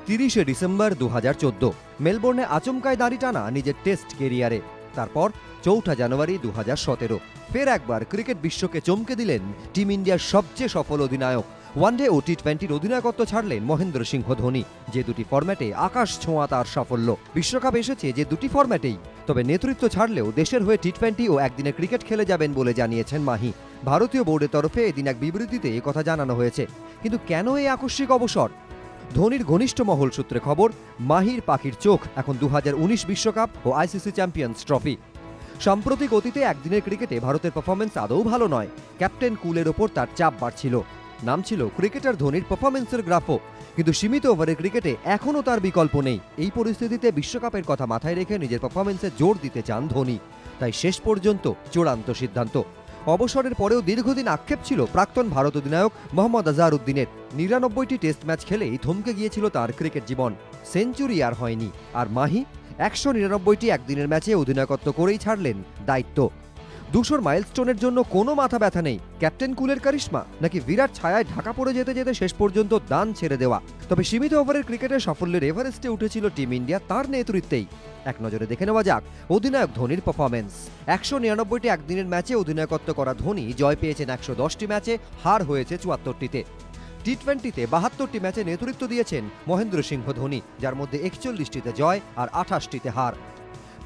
30শে December 2014 মেলবোর্নে আচমকায় দাঁড়ি টানা নিজের টেস্ট কেরিয়ারে। তারপর 4 জানুয়ারি 2017 ফের একবার ক্রিকেট বিশ্বকে চমকে দিলেন টিম ইন্ডিয়ার সবচেয়ে সফল অধিনায়ক। ওয়ানডে ও টি20 অধিনায়কত্ব ছাড়লেন মহেন্দ্র সিংহ ধোনি। যে দুটি ফরম্যাটে আকাশ ছোঁয়া তার সাফল্য। বিশ্বকাপ এসেছে যে দুটি ফরম্যাটেই, তবে নেতৃত্ব ছাড়লেও দেশের হয়ে টি20 ও একদিনের ক্রিকেট খেলে যাবেন বলে জানিয়েছেন মাহি। ভারতীয় বোর্ডের তরফে এদিন এক বিবৃতিতে একথা জানানো হয়েছে। কিন্তু কেন এই আকস্মিক অবসর? ধোনির ঘনিষ্ঠ মহল সূত্রে খবর, মাহির পাখির চোখ এখন 2019 বিশ্বকাপ ও আইসিসি চ্যাম্পিয়ন্স ট্রফি। সাম্প্রতিক অতীতে একদিনের ক্রিকেটে ভারতের পারফরমেন্স আদৌ ভালো নয়। ক্যাপ্টেন কুলের ওপর তার চাপ বাড়ছিল। নাম ছিল ক্রিকেটার ধোনির পারফরমেন্সের গ্রাফও, কিন্তু সীমিত ওভারের ক্রিকেটে এখনও তার বিকল্প নেই। এই পরিস্থিতিতে বিশ্বকাপের কথা মাথায় রেখে নিজের পারফরমেন্সে জোর দিতে চান ধোনি। তাই শেষ পর্যন্ত চূড়ান্ত সিদ্ধান্ত। অবসরের পরেও দীর্ঘদিন আক্ষেপ ছিল প্রাক্তন ভারত অধিনায়ক মোহাম্মদ আজহারউদ্দিনের। 99টি টেস্ট ম্যাচ খেলেই থমকে গিয়েছিল তার ক্রিকেট জীবন। সেঞ্চুরি আর হয়নি। আর মাহি 199টি একদিনের ম্যাচে অধিনায়কত্ব করেই ছাড়লেন দায়িত্ব। 200 মাইলস্টোনের জন্য কোনো মাথা ব্যথা নেই। ক্যাপ্টেন কুলের কারিশমা, নাকি বিরাট ছায়ায় ঢাকা পড়ে যেতে যেতে শেষ পর্যন্ত দান ছেড়ে দেওয়া? তবে সীমিত ওভারের ক্রিকেটের সাফল্যের এভারেস্টে উঠেছিল টিম ইন্ডিয়া তার নেতৃত্বেই। এক নজরে দেখে নেওয়া যাক অধিনায়ক ধোনির পারফরমেন্স। 199টি একদিনের ম্যাচে অধিনায়কত্ব করা ধোনি জয় পেয়েছেন 110টি ম্যাচে, হার হয়েছে 74টিতে। টি20তে 72টি ম্যাচে নেতৃত্ব দিয়েছেন মহেন্দ্র সিংহ ধোনি, যার মধ্যে 41টিতে জয় আর 28টিতে হার।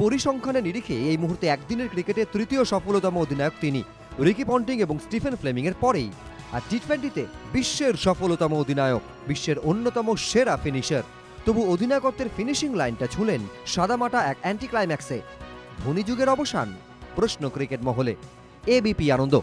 পরিসংখ্যানে নিরিখে এই মুহূর্তে একদিনের ক্রিকেটে তৃতীয় সফলতম অধিনায়ক তিনি, রিকি পন্টিং এবং স্টিফেন ফ্লেমিং এর পরেই। আর টি20তে বিশ্বের সফলতম অধিনায়ক, বিশ্বের অন্যতম সেরা ফিনিশার। তবু অধিনায়কত্বের ফিনিশিং লাইনটা ছুঁলেন সাদামাটা এক অ্যান্টি ক্লাইম্যাক্সে। ধোনি যুগের অবসান? প্রশ্ন ক্রিকেট মহলে। এবিপি আনন্দ।